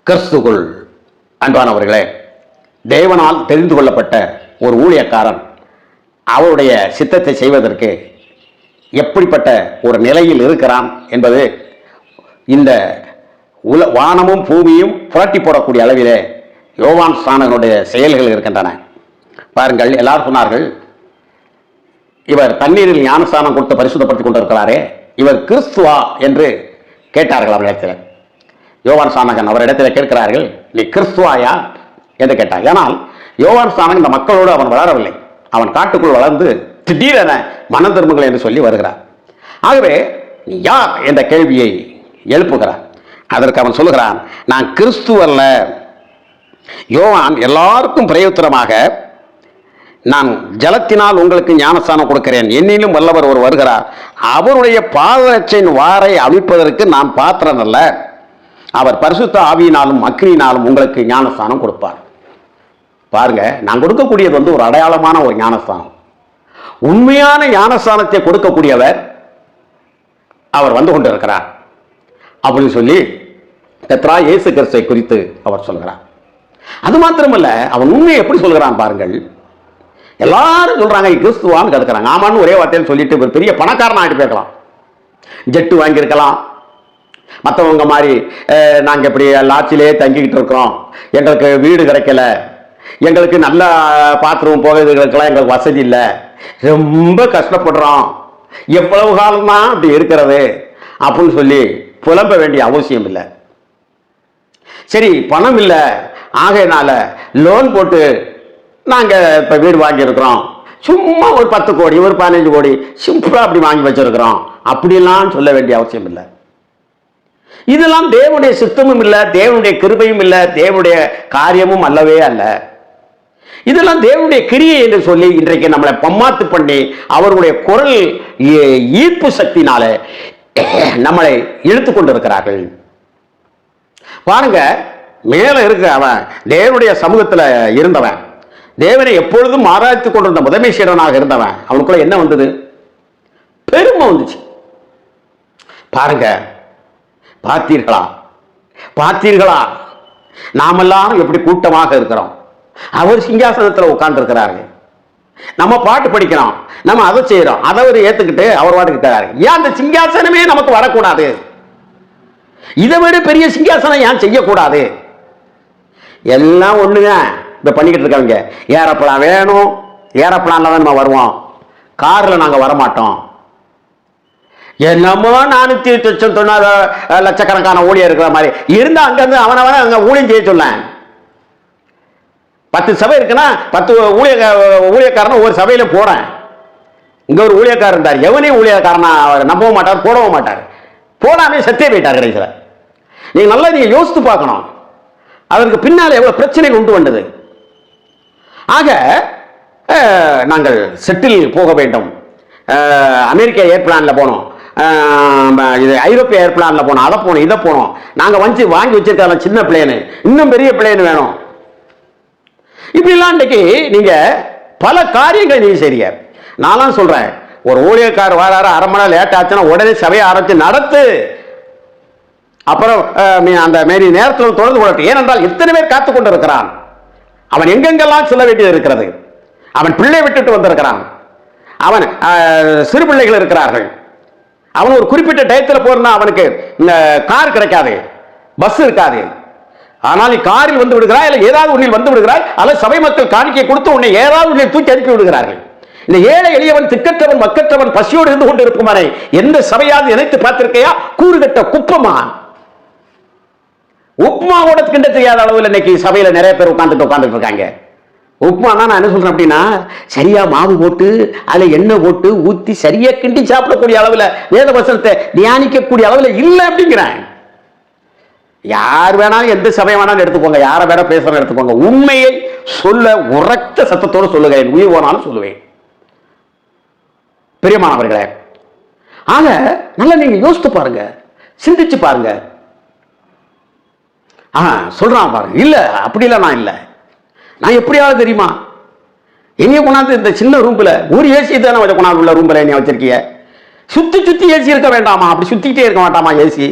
கிறிஸ்துக்குள் அன்பானவர்களே, தேவனால் தெரிந்து கொள்ளப்பட்ட ஒரு ஊழியக்காரன் அவருடைய சித்தத்தை செய்வதற்கு எப்படிப்பட்ட ஒரு நிலையில் இருக்கிறான் என்பது இந்த வானமும் பூமியும் புரட்டி போடக்கூடிய அளவிலே யோவான் ஸ்நானகனுடைய செயல்கள் இருக்கின்றன. பாருங்கள், எல்லாரும் சொன்னார்கள், இவர் தண்ணீரில் ஞானஸ்தானம் கொடுத்து பரிசுத்தப்படுத்திக் கொண்டிருக்கிறாரே, இவர் கிறிஸ்துவா என்று கேட்டார்கள் அவரிடத்தில். யோவான் ஸ்நானகன் அவரிடத்தில் கேட்கிறார்கள், நீ கிறிஸ்துவாயா என்று கேட்டார். ஆனால் யோவான் ஸ்நானகன் இந்த மக்களோடு அவன் வளரவில்லை. அவன் காட்டுக்குள் வளர்ந்து திடீரென மனம் திரும்புங்கள் என்று சொல்லி வருகிறார். ஆகவே நீ யார் என்ற கேள்வியை எழுப்புகிறார். அதற்கு அவன் சொல்லுகிறான், நான் கிறிஸ்துவல்ல. யோவான் எல்லாருக்கும் பிரயோத்தரமாக, நான் ஜலத்தினால் உங்களுக்கு ஞானஸ்தானம் கொடுக்கிறேன், என்னிலும் வல்லவர் ஒரு வருகிறார், அவருடைய பாதரட்சின் வாரை அவிழ்ப்பதற்கு நான் பாத்திரன் அல்ல, அவர் பரிசுத்த ஆவியினாலும் அக்கினியினாலும் உங்களுக்கு ஞானஸ்தானம் கொடுப்பார். பாருங்க, நான் கொடுக்கக்கூடியது ஒரு அடையாளமான ஒரு ஞானஸ்தானம். உண்மையான ஞானஸ்தானத்தை கொடுக்கக்கூடியவர் அவர் வந்து கொண்டிருக்கிறார் அப்படின்னு சொல்லி கர்த்தராகிய இயேசு கிறிஸ்துவை குறித்து அவர் சொல்கிறார். அது மாத்திரமல்ல, அவன் உண்மையை எப்படி சொல்கிறான் பாருங்கள். எல்லாரும் சொல்றாங்க கிறிஸ்துவான்னு கேட்கிறாங்க. ஆமான்னு ஒரே வார்த்தையில் சொல்லிட்டு ஒரு பெரிய பணக்காரன் ஆகிட்டு போயிருக்கலாம், ஜெட்டு வாங்கியிருக்கலாம், மற்றவங்க மாதிரி நாங்கள் இப்படி லாட்சிலே தங்கிக்கிட்டு இருக்கிறோம், எங்களுக்கு வீடு கிடைக்கல, எங்களுக்கு நல்ல பாத்ரூம் போகிறதுக்கெல்லாம் எங்களுக்கு வசதி இல்லை, ரொம்ப கஷ்டப்படுறோம், எவ்வளவு காலம் தான் அப்படி இருக்கிறது அப்படின்னு சொல்லி புலம்ப வேண்டிய அவசியம் இல்லை. சரி, பணம் இல்லை, ஆகையினால லோன் போட்டு நாங்கள் இப்போ வீடு வாங்கியிருக்கிறோம், சும்மா ஒரு 10 கோடி ஒரு 15 கோடி சிம்பிளாக அப்படி வாங்கி வச்சிருக்கிறோம் அப்படிலாம் சொல்ல வேண்டிய அவசியம் இல்லை. இதெல்லாம் தேவனுடைய சித்தமும் இல்லை, தேவனுடைய கிருபையும் இல்லை, தேவனுடைய காரியமும் அல்லவே அல்ல. இதெல்லாம் தேவனுடைய கிரியை என்று சொல்லி இன்றைக்கு நம்மளை பம்மாத்து பண்ணி அவருடைய குரல் ஈர்ப்பு சக்தினால நம்மளை இழுத்து கொண்டிருக்கிறார்கள். பாருங்க, மேல இருக்க அவன் தேவனுடைய சமூகத்தில் இருந்தவன், தேவனை எப்பொழுதும் ஆராய்த்து கொண்டிருந்த முதன்மை சீடனாக இருந்தவன், அவனுக்குள்ள என்ன வந்தது? பெருமை வந்துச்சு. பாருங்க, பார்த்தீர்களா பார்த்தீர்களா நாமெல்லாம் எப்படி கூட்டமாக இருக்கிறோம். அவர் சிங்காசனத்தில் உட்கார்ந்து இருக்கிறாரு, நம்ம பாட்டு படிக்கிறோம், நம்ம அதை செய்யறோம், அதை அவர் ஏத்துக்கிட்டு அவர் பாட்டுக்கு இருக்கிறாரு. ஏன் அந்த சிங்காசனமே நமக்கு வரக்கூடாது? இதை விட பெரிய சிங்காசனம் ஏன் செய்யக்கூடாது? எல்லாம் ஒண்ணுதான் இப்ப பண்ணிக்கிட்டு இருக்காங்க. ஏரோப்ளான் வேணும், ஏரோப்ளான்ல தான் நம்ம வருவோம், கார்ல நாங்க வரமாட்டோம். என்னமோ 490 லட்சக்கணக்கான ஊழியர் இருக்கிற மாதிரி இருந்தா அங்கிருந்து அவனவன அங்க ஊழியம் செய்ய சொல்ல. 10 சபை இருக்குன்னா 10 ஊழியக்காரன் ஒரு சபையில போறேன். இங்க ஒரு ஊழியக்காரர் இருந்தார், எவனையும் ஊழியக்காரனா அவர் நம்பவும் மாட்டார், போடவும் மாட்டார், போடாமே சத்திய போயிட்டார் கடைசியில். நீங்க நல்லா நீங்க யோசித்து பார்க்கணும், அதற்கு பின்னால் எவ்வளவு பிரச்சனைகள் உண்டு வந்தது. ஆக நாங்கள் செட்டில் போக வேண்டும், அமெரிக்கா ஏர்பிளான்ல போனோம், இது ஐரோப்பிய ஏர்பிளான்ல போனோம், அதை போனோம், இதை போனோம், நாங்கள் வாங்கி வச்சிருக்க சின்ன பிளேனு, இன்னும் பெரிய பிளேன் வேணும், இப்படிலாம் இன்னைக்கு நீங்க பல காரியங்களை நீங்க செய்றீங்க. நான்லாம் சொல்றேன், ஒரு ஊழியக்காரர் வராரு, 1/2 மணி நேரம் லேட் ஆச்சுன்னா உடனே சபையை ஆரம்பிச்சு நடத்து, அப்புறம் அந்த மாரி நேரத்தில் தொடர்ந்து கொள்ளட்டும். ஏனென்றால் இத்தனை பேர் காத்து கொண்டு இருக்கிறான், அவன் எங்கெங்கெல்லாம் சொல்ல வேண்டியது இருக்கிறது, அவன் பிள்ளை விட்டுட்டு வந்திருக்கிறான், அவன் சிறு பிள்ளைகள் இருக்கிறார்கள், அவன் ஒரு குறிப்பிட்ட டயத்தில் போறனா அவனுக்கு கார் கிடைக்காது, பஸ் இருக்காது, ஆனால் நீ காரில் வந்து விடுகிறாய், இல்லை ஏதாவது ஒன்றில் வந்து விடுகிறாய், அல்லது சபை மக்கள் காணிக்கை கொடுத்து உன்னை ஏதாவது ஒன்றை தூக்கி அனுப்பி விடுகிறார்கள். இந்த ஏழை எளியவன், திக்கற்றவன், மக்கற்றவன் பசியோடு இருந்து கொண்டு இருக்குமானே எந்த சபையாவது நினைத்து பார்த்திருக்கையா? கூறுகட்ட குப்பமா, உப்மா கூட கிண்ட தெரியாத அளவில் இன்னைக்கு சபையில நிறைய பேர் உட்கார்ந்துட்டு இருக்காங்க. உப்மானா நான் என்ன சொல்றேன் அப்படின்னா, சரியா மாவு போட்டு அதுல எண்ணெய் போட்டு ஊத்தி சரியா கிண்டி சாப்பிடக்கூடிய அளவுல, வேத வசனத்தை தியானிக்கக்கூடிய அளவுல இல்லை அப்படிங்கிறேன். யார் வேணாலும் எந்த சபை வேணாலும் எடுத்துக்கோங்க, யாரை வேணா பேசுறோம் எடுத்துக்கோங்க, உண்மையை சொல்ல உரத்த சத்தத்தோடு சொல்லுகிறேன், உயிர் போனாலும் சொல்லுவேன். பிரியமானவர்களே, ஆக நல்லா நீங்க யோசித்து பாருங்க, சிந்திச்சு பாருங்க. சொல்றான் பாருங்க, இல்ல அப்படி இல்லை, நான் இல்லை, நான் எப்படியாவது தெரியுமா, எங்க கொண்டாந்து இந்த சின்ன ரூம்ல ஒரு ஏசி தானே கொண்டாந்து உள்ள ரூம்ல என்ன வச்சிருக்கீங்க, சுத்தி ஏசி இருக்க வேண்டாமா? அப்படி சுத்திக்கிட்டே இருக்க வேண்டாமா ஏசி?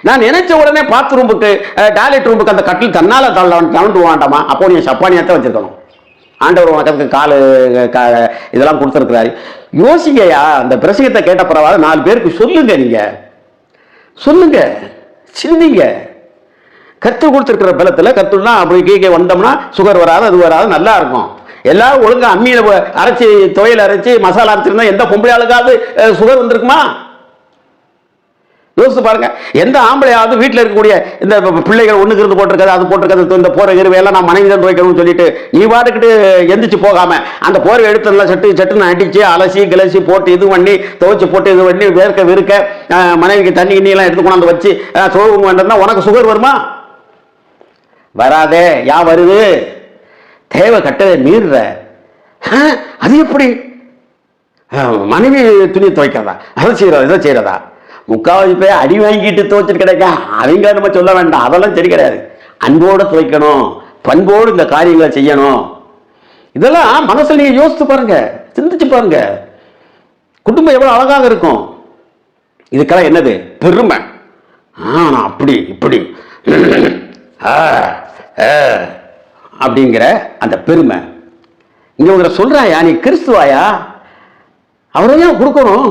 நான் நினைச்ச உடனே பாத்ரூமுக்கு டாய்லெட் ரூமுக்கு அந்த கட்டில் தன்னால தளர்ந்து வாண்டாமா, அப்போ நீ சப்பானியாத்தான் வச்சிருக்கணும். ஆண்டவர் உனக்கு காலு இதெல்லாம் கொடுத்துருக்கிறாரு. யோசிங்கயா, அந்த பிரசங்கத்தை கேட்ட பரவாயில்ல, 4 பேருக்கு சொல்லுங்க, நீங்க சொல்லுங்க, சிந்திங்க. கத்து கொடுத்துருக்கிற பலத்தில் கத்துனா அப்படி கீழே வந்தோம்னா சுகர் வராது, அது வராது, நல்லா இருக்கும். எல்லாரும் ஒழுங்கா அம்மியில அரைச்சி துவையல் அரைச்சி மசாலா அரைச்சிருந்தா எந்த பொம்பளை ஆளுக்காவது சுகர் வந்திருக்குமா? யோசித்து பாருங்க. எந்த ஆம்பளையாவது வீட்டில் இருக்கக்கூடிய இந்த பிள்ளைகள் ஒண்ணுக்கு இருந்து போட்டிருக்காது, அது போட்டிருக்காது, இந்த போற எல்லாம் நான் மனைவி தான் துவைக்கணும்னு சொல்லிட்டு நீ பாட்டுக்கிட்டு எந்திரிச்சு போகாம அந்த போர்வை எடுத்து சட்டுன்னு அடிச்சு அலசி கிளசி போட்டு இது பண்ணி துவைச்சு போட்டு இது பண்ணி வேர்க்க விற்க மனைவிக்கு தண்ணி எல்லாம் எடுத்து கொண்டாந்து வச்சு சோகம் வேண்டா உனக்கு சுகர் வருமா? வராதே. யா வருது? தேவை கட்டதை மீறுற. அது எப்படி மனைவி துணி துவைக்கிறதா, அதை செய்யறதா, இதை செய்யறதா? முக்காவாசி பேர் அடி வாங்கிட்டு துவைச்சிட்டு கிடைக்க, அவங்க நம்ம சொல்ல வேண்டாம், அதெல்லாம் சரி கிடையாது. அன்போடு துவைக்கணும், பண்போடு இந்த காரியங்களை செய்யணும். இதெல்லாம் மனசுல நீங்க யோசித்து பாருங்க, சிந்திச்சு பாருங்க. குடும்பம் எவ்வளவு அழகாக இருக்கும். இதுக்கெல்லாம் என்னது? பெருமை. நான் அப்படி இப்படி அப்படிங்கிற அந்த பெருமை. இங்க உங்களை சொல்றாயா, நீ கிறிஸ்துவாயா, அவரையும் கொடுக்கணும்,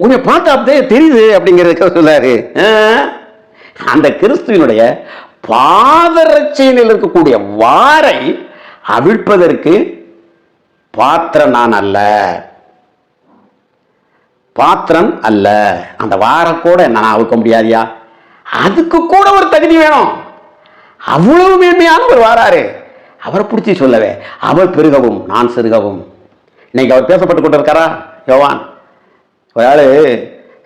உன்னை பார்த்தா அப்படியே தெரியுது அப்படிங்கிறதுக்கு சொல்லாரு. அந்த கிறிஸ்துவனுடைய பாதரட்சையில் இருக்கக்கூடிய வாரை அவிழ்ப்பதற்கு பாத்திரம் நான் அல்ல, பாத்திரம் அல்ல. அந்த வாரை கூட நான் அவிழ்க்க முடியாதியா, அதுக்கு கூட ஒரு தகுதி வேணும். அவ்வளவு மேன்மையானவர் வாராரு, அவரை பிடிச்சி சொல்லவே, அவர் பெருகவும் நான் சிறுகவும். இன்னைக்கு அவர் பேசப்பட்டு கொண்டு இருக்காரா? யோவான் ஒரு ஆள்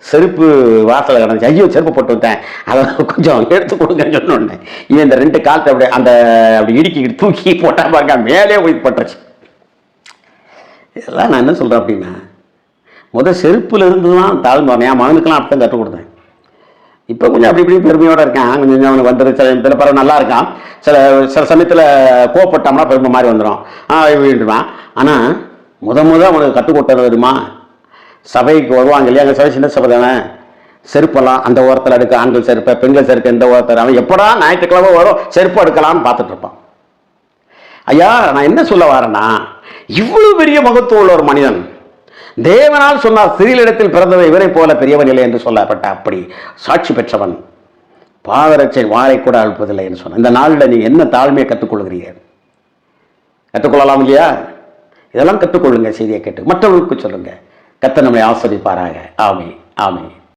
செருப்பு வாசலை கிடந்துச்சு, ஐயோ செருப்பு போட்டு விட்டேன், அதை கொஞ்சம் எடுத்து கொடுங்கன்னு சொன்னோன்னே இவன் இந்த 2 காலத்தை அப்படி அப்படி இடுக்கி தூக்கி போட்டா பாருங்க, மேலே போய் பட்டுருச்சு. இதெல்லாம் நான் என்ன சொல்கிறேன் அப்படின்னா, செருப்புல இருந்து தான் தாழ்ந்து வரேன். என் மகனுக்கெல்லாம் அப்படி தான் கற்றுக் கொடுத்தேன். இப்போ கொஞ்சம் அப்படி இப்படி பெருமையோடு இருக்கான், கொஞ்சம் அவனுக்கு வந்துடு. சில இதில் பரவ நல்லா இருக்கான், சில சமயத்தில் கோவப்பட்டோம்னா பெருமை மாதிரி வந்துடும் அப்படின்ட்டுவான். ஆனால் அவனுக்கு கற்றுக் கொடுத்தது வருமா, சபைக்கு வருவாங்க இல்லையா, அங்கே சபை சின்ன சபை தானே, செருப்பெல்லாம் அந்த ஓரத்தில் எடுக்க, ஆண்கள் செருப்பை பெண்கள் செருப்பு எந்த ஓரத்தில், அவன் எப்படா ஞாயிற்றுக்கிழமை வரும் செருப்பு எடுக்கலாம்னு பார்த்துட்டு இருப்பான். ஐயா, நான் என்ன சொல்ல வரேன்னா, இவ்வளவு பெரிய மகத்துவம் உள்ள ஒரு மனிதன், தேவனால் சொன்னார், சிறிலிடத்தில் பிறந்தவை இவரை போல பெரியவன் இல்லை என்று சொல்லப்பட்ட அப்படி சாட்சி பெற்றவன் பாதரட்சை வாரை கூட அழுப்பதில்லை என்று சொன்ன இந்த நாளில் நீங்க என்ன தாழ்மையை கற்றுக்கொள்கிறீர்கள்? கற்றுக்கொள்ளலாம் இல்லையா? இதெல்லாம் கற்றுக்கொள்ளுங்க, செய்தியை கேட்டு மற்றவர்களுக்கு சொல்லுங்க. கர்த்தர் நம்மை ஆசீர்வதிப்பாராக. ஆமென், ஆமென்.